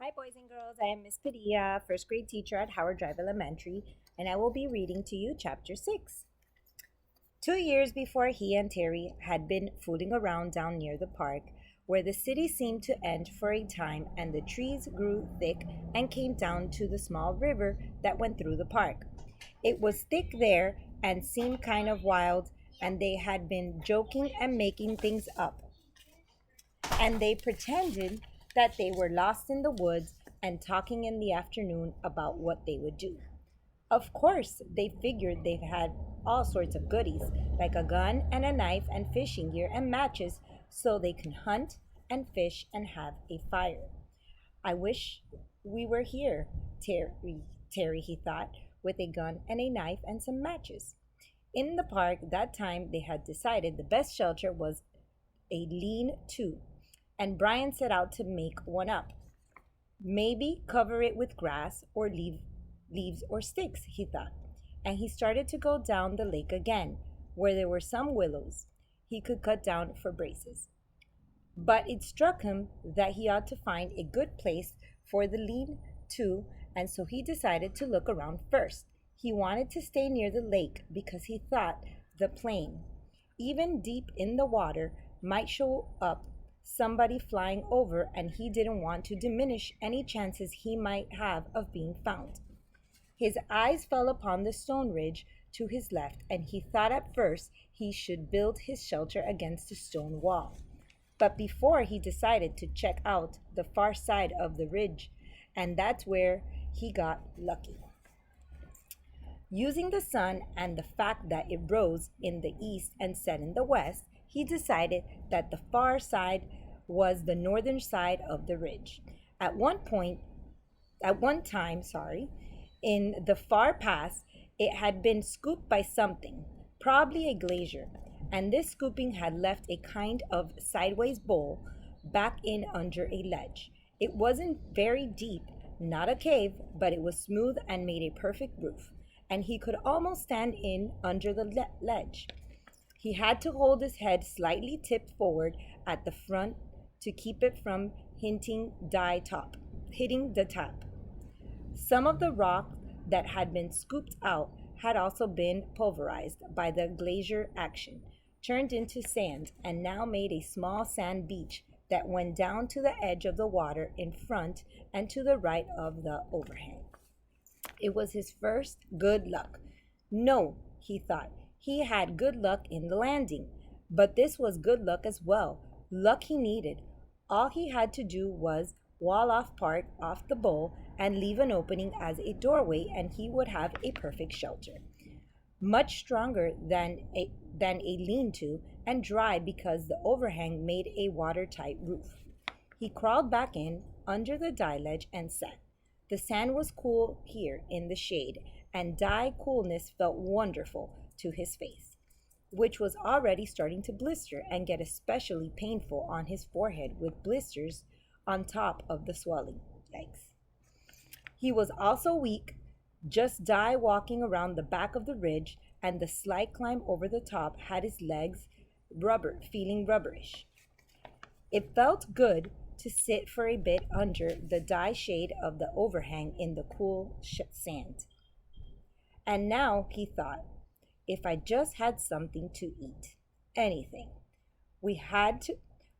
Hi, boys and girls. I am Miss Padilla, first grade teacher at Howard Drive Elementary, and I will be reading to you Chapter 6. 2 years before he and Terry had been fooling around down near the park, where the city seemed to end for a time and the trees grew thick and came down to the small river that went through the park. It was thick there and seemed kind of wild, and they had been joking and making things up, and they pretended that they were lost in the woods and talking in the afternoon about what they would do. Of course, they figured they had all sorts of goodies, like a gun and a knife and fishing gear and matches, so they can hunt and fish and have a fire. I wish we were here, Terry, he thought, with a gun and a knife and some matches. In the park that time, they had decided the best shelter was a lean to, and Brian set out to make one up. Maybe cover it with grass or leaves or sticks, he thought. And he started to go down the lake again, where there were some willows he could cut down for braces. But it struck him that he ought to find a good place for the lean to, and so he decided to look around first. He wanted to stay near the lake because he thought the plane, even deep in the water, might show up somebody flying over, and he didn't want to diminish any chances he might have of being found. His eyes fell upon the stone ridge to his left, and he thought at first he should build his shelter against a stone wall. But before he decided to check out the far side of the ridge, and that's where he got lucky. Using the sun and the fact that it rose in the east and set in the west, he decided that the far side was the northern side of the ridge. At one point, at one time, in the far past, it had been scooped by something, probably a glacier, and this scooping had left a kind of sideways bowl back in under a ledge. It wasn't very deep, not a cave, but it was smooth and made a perfect roof, and he could almost stand in under the ledge. He had to hold his head slightly tipped forward at the front to keep it from hitting the top. Some of the rock that had been scooped out had also been pulverized by the glacier action, turned into sand, and now made a small sand beach that went down to the edge of the water in front and to the right of the overhang. It was his first good luck. No, he thought, he had good luck in the landing, but this was good luck as well, luck he needed. All he had to do was wall off part off the bowl and leave an opening as a doorway, and he would have a perfect shelter. Much stronger than a lean-to, and dry because the overhang made a watertight roof. He crawled back in under the dye ledge and sat. The sand was cool here in the shade, and dye coolness felt wonderful to his face, which was already starting to blister and get especially painful on his forehead with blisters on top of the swelling. Yikes. He was also weak, just dye walking around the back of the ridge, and the slight climb over the top had his legs feeling rubberish. It felt good to sit for a bit under the dye shade of the overhang in the cool sand. And now, he thought, if I just had something to eat, anything.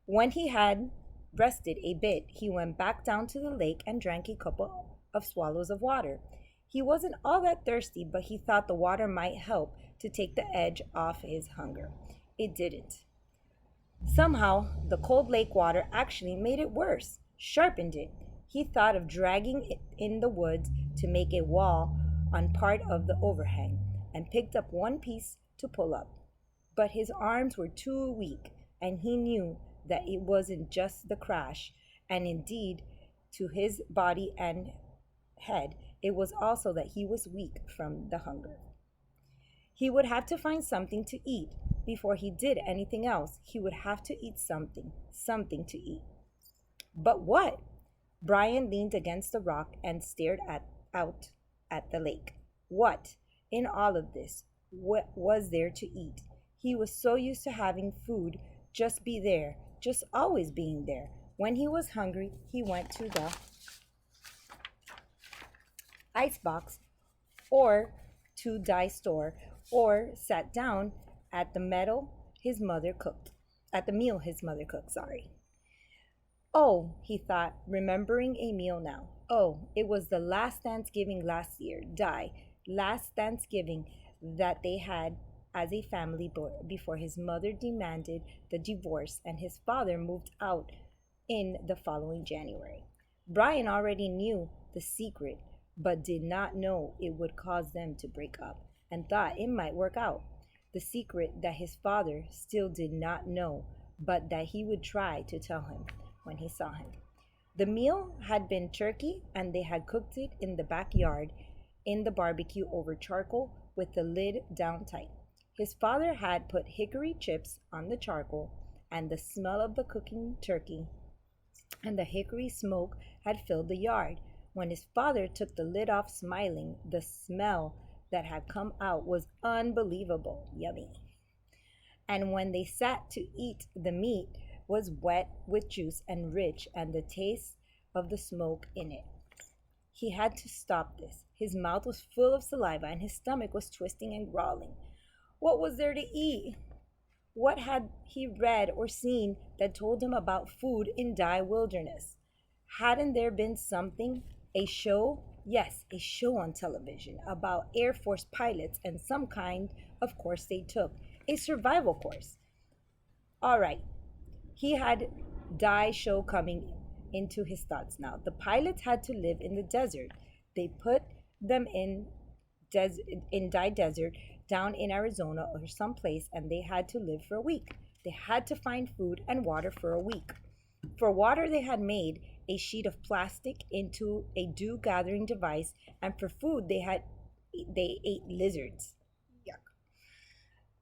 When he had rested a bit, he went back down to the lake and drank a couple of swallows of water. He wasn't all that thirsty, but he thought the water might help to take the edge off his hunger. It didn't. Somehow, the cold lake water actually made it worse, sharpened it. He thought of dragging it in the woods to make a wall on part of the overhang, and picked up one piece to pull up. But his arms were too weak, and he knew that it wasn't just the crash, and indeed, to his body and head, it was also that he was weak from the hunger. He would have to find something to eat. Before he did anything else, he would have to eat something to eat. But what? Brian leaned against the rock and stared out at the lake. What, in all of this, what was there to eat? He was so used to having food just be there, just always being there. When he was hungry, he went to the icebox or to die store or sat down at the meal his mother cooked. At the meal his mother cooked, sorry. Oh, he thought, remembering a meal now. Oh, it was the last Thanksgiving last year, last Thanksgiving that they had as a family before his mother demanded the divorce and his father moved out in the following January. Brian already knew the secret, but did not know it would cause them to break up and thought it might work out. The secret that his father still did not know, but that he would try to tell him when he saw him. The meal had been turkey, and they had cooked it in the backyard in the barbecue over charcoal with the lid down tight. His father had put hickory chips on the charcoal, and the smell of the cooking turkey and the hickory smoke had filled the yard. When his father took the lid off, smiling, the smell that had come out was unbelievable yummy. And when they sat to eat, the meat was wet with juice and rich, and the taste of the smoke in it. He had to stop this. His mouth was full of saliva, and his stomach was twisting and growling. What was there to eat? What had he read or seen that told him about food in Dye Wilderness? Hadn't there been something, a show? Yes, a show on television about Air Force pilots and some kind of course they took, a survival course. All right, he had Dye show coming into his thoughts now. The pilots had to live in the desert. They put them in Dye Desert down in Arizona or someplace, and they had to live for a week. They had to find food and water for a week. For water, they had made a sheet of plastic into a dew gathering device, and for food, they ate lizards. Yuck.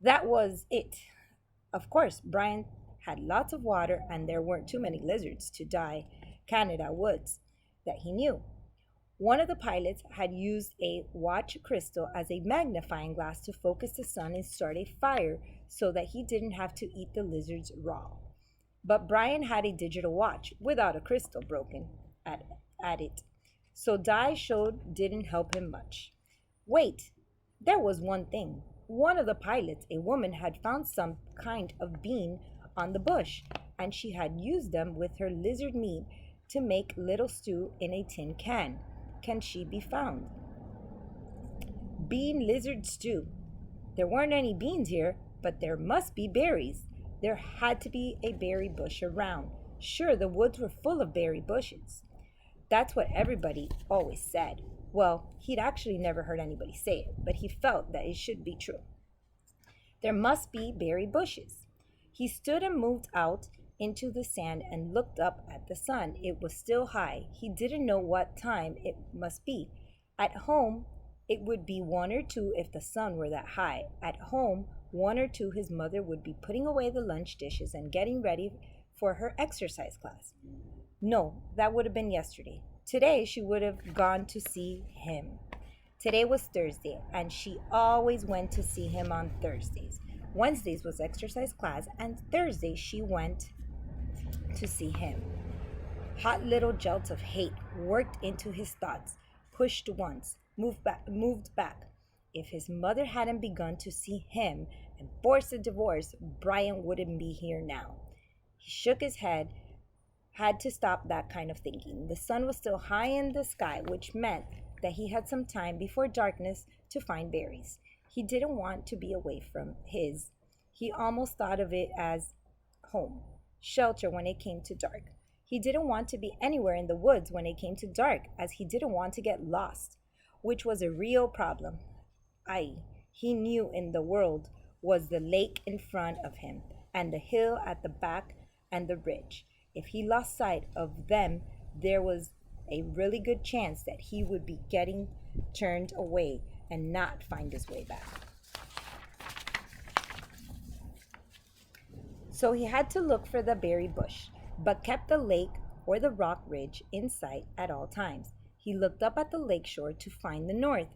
That was it. Of course, Brian had lots of water, and there weren't too many lizards to dye Canada woods that he knew. One of the pilots had used a watch crystal as a magnifying glass to focus the sun and start a fire so that he didn't have to eat the lizards raw. But Brian had a digital watch without a crystal broken at it, so dye showed didn't help him much. Wait, there was one thing. One of the pilots, a woman, had found some kind of bean on the bush, and she had used them with her lizard meat to make little stew in a tin can. Can she be found? Bean lizard stew. There weren't any beans here, but there must be berries. There had to be a berry bush around. Sure, the woods were full of berry bushes. That's what everybody always said. Well, he'd actually never heard anybody say it, but he felt that it should be true. There must be berry bushes. He stood and moved out into the sand and looked up at the sun. It was still high. He didn't know what time it must be. At home, it would be 1 or 2 if the sun were that high. At home, 1 or 2, his mother would be putting away the lunch dishes and getting ready for her exercise class. No, that would have been yesterday. Today, she would have gone to see him. Today was Thursday, and she always went to see him on Thursdays. Wednesdays was exercise class, and Thursday she went to see him. Hot little jolts of hate worked into his thoughts, pushed once, moved back. If his mother hadn't begun to see him and forced a divorce, Brian wouldn't be here now. He shook his head, had to stop that kind of thinking. The sun was still high in the sky, which meant that he had some time before darkness to find berries. He didn't want to be away from his. He almost thought of it as home, shelter when it came to dark. He didn't want to be anywhere in the woods when it came to dark, as he didn't want to get lost, which was a real problem. He knew in the world was the lake in front of him, and the hill at the back, and the ridge. If he lost sight of them, there was a really good chance that he would be getting turned away and not find his way back. So he had to look for the berry bush, but kept the lake or the rock ridge in sight at all times. He looked up at the lake shore to find the north.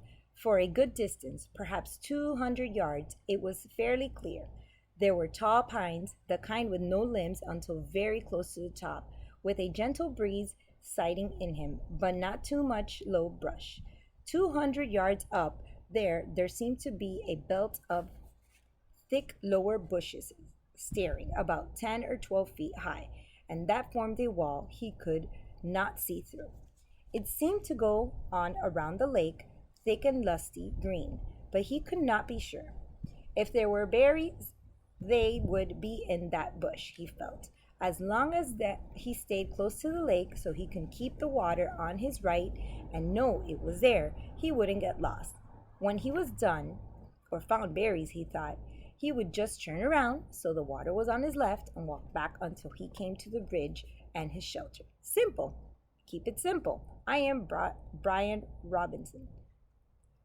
For a good distance, perhaps 200 yards, it was fairly clear. There were tall pines, the kind with no limbs until very close to the top, with a gentle breeze sighting in him, but not too much low brush. 200 yards up there seemed to be a belt of thick lower bushes staring about 10 or 12 feet high, and that formed a wall he could not see through. It seemed to go on around the lake, thick and lusty green, but he could not be sure. If there were berries, they would be in that bush, he felt. As long as that he stayed close to the lake so he could keep the water on his right and know it was there, he wouldn't get lost. When he was done, or found berries, he thought, he would just turn around so the water was on his left and walk back until he came to the ridge and his shelter. Simple. Keep it simple. I am Brian Robinson.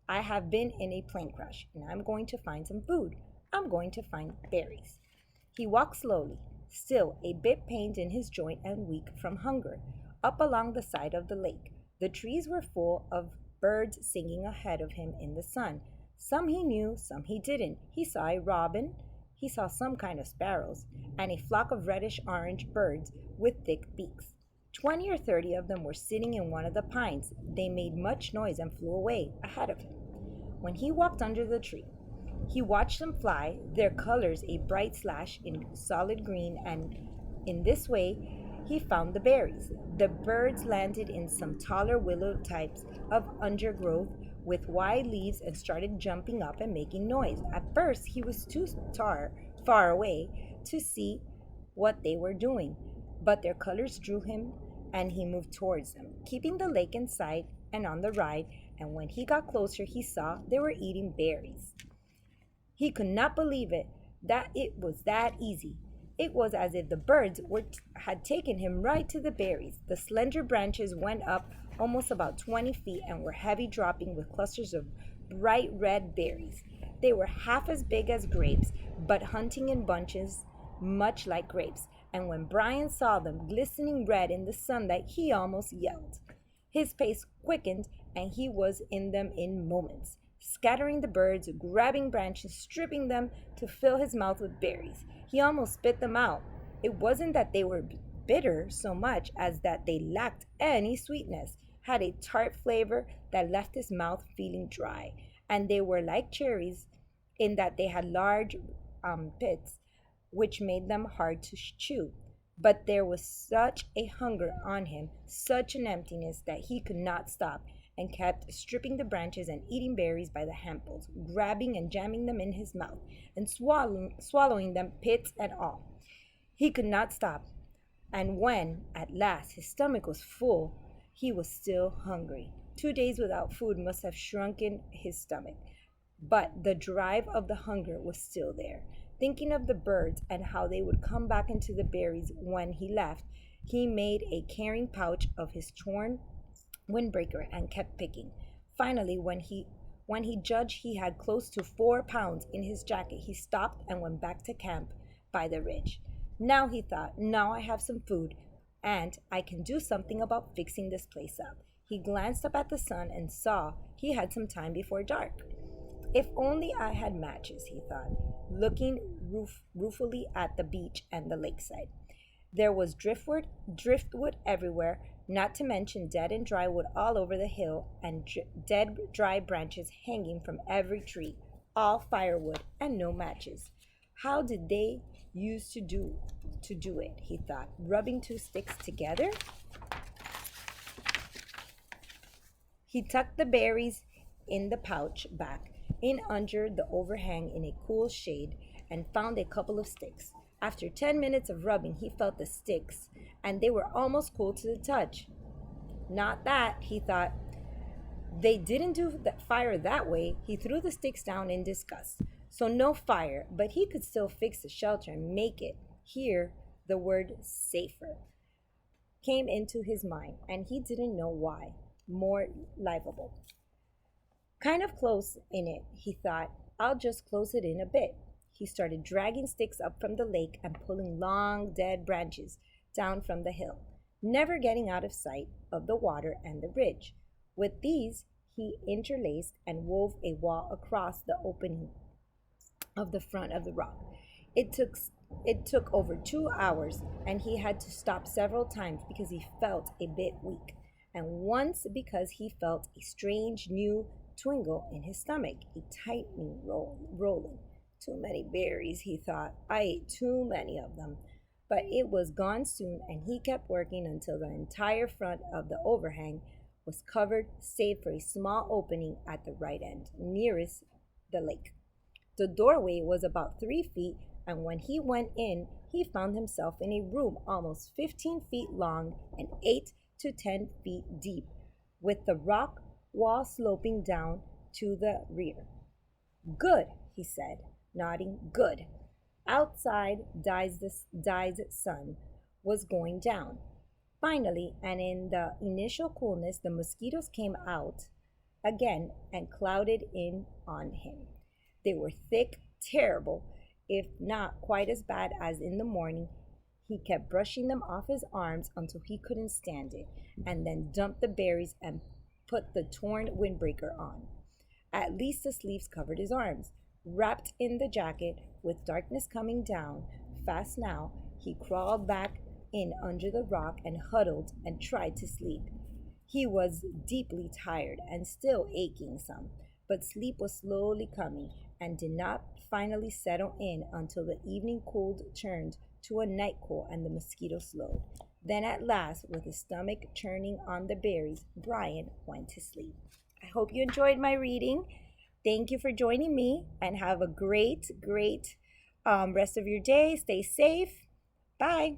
I have been in a plane crash and I'm going to find some food. I'm going to find berries. He walked slowly, still a bit pained in his joint and weak from hunger, up along the side of the lake. The trees were full of birds singing ahead of him in the sun. Some he knew, some he didn't. He saw a robin, he saw some kind of sparrows, and a flock of reddish orange birds with thick beaks. 20 or 30 of them were sitting in one of the pines. They made much noise and flew away ahead of him. When he walked under the tree, he watched them fly, their colors a bright slash in solid green, and in this way he found the berries. The birds landed in some taller willow types of undergrowth with wide leaves and started jumping up and making noise. At first, he was too far away to see what they were doing, but their colors drew him and he moved towards them, keeping the lake in sight and on the right, and when he got closer, he saw they were eating berries. He could not believe it, that it was that easy. It was as if the birds had taken him right to the berries. The slender branches went up almost about 20 feet and were heavy, dropping with clusters of bright red berries. They were half as big as grapes, but hunting in bunches, much like grapes. And when Brian saw them glistening red in the sunlight, he almost yelled. His pace quickened, and he was in them in moments, scattering the birds, grabbing branches, stripping them to fill his mouth with berries. He almost spit them out. It wasn't that they were bitter so much as that they lacked any sweetness, had a tart flavor that left his mouth feeling dry, and they were like cherries in that they had large pits, which made them hard to chew. But there was such a hunger on him, such an emptiness, that he could not stop, and kept stripping the branches and eating berries by the handfuls, grabbing and jamming them in his mouth, and swallowing them, pits and all. He could not stop, and when, at last, his stomach was full, he was still hungry. 2 days without food must have shrunken his stomach, but the drive of the hunger was still there. Thinking of the birds and how they would come back into the berries when he left, he made a carrying pouch of his torn windbreaker and kept picking. Finally, when he judged he had close to 4 pounds in his jacket, he stopped and went back to camp by the ridge. Now, he thought, now I have some food, and I can do something about fixing this place up. He glanced up at the sun and saw he had some time before dark. If only I had matches, he thought, looking ruefully at the beach and the lakeside. There was driftwood everywhere, not to mention dead and dry wood all over the hill, and dead, dry branches hanging from every tree, all firewood and no matches. How did they used to do it, he thought, rubbing 2 sticks together? He tucked the berries in the pouch back, in under the overhang in a cool shade, and found a couple of sticks. After 10 minutes of rubbing, he felt the sticks, and they were almost cool to the touch. Not that, he thought. They didn't do the fire that way. He threw the sticks down in disgust. So no fire, but he could still fix the shelter and make it. Here, the word safer came into his mind, and he didn't know why. More livable. Kind of close in it, he thought. I'll just close it in a bit. He started dragging sticks up from the lake and pulling long, dead branches down from the hill, never getting out of sight of the water and the ridge. With these, he interlaced and wove a wall across the opening of the front of the rock. It took over 2 hours, and he had to stop several times because he felt a bit weak. and once because he felt a strange new twingle in his stomach, a tightening rolling. Too many berries, he thought. I ate too many of them. But it was gone soon, and he kept working until the entire front of the overhang was covered, save for a small opening at the right end, nearest the lake. The doorway was about 3 feet, and when he went in, he found himself in a room almost 15 feet long and 8 to 10 feet deep, with the rock wall sloping down to the rear. Good, he said, nodding. Good. Outside, Di's sun was going down. Finally, and in the initial coolness, the mosquitoes came out again and clouded in on him. They were thick, terrible, if not quite as bad as in the morning. He kept brushing them off his arms until he couldn't stand it, and then dumped the berries and put the torn windbreaker on. At least the sleeves covered his arms. Wrapped in the jacket, with darkness coming down fast now, he crawled back in under the rock and huddled and tried to sleep. He was deeply tired and still aching some, but sleep was slowly coming and did not finally settle in until the evening cold turned to a night cool and the mosquitoes slowed. Then at last, with his stomach churning on the berries, Brian went to sleep. I hope you enjoyed my reading. Thank you for joining me, and have a great rest of your day. Stay safe. Bye.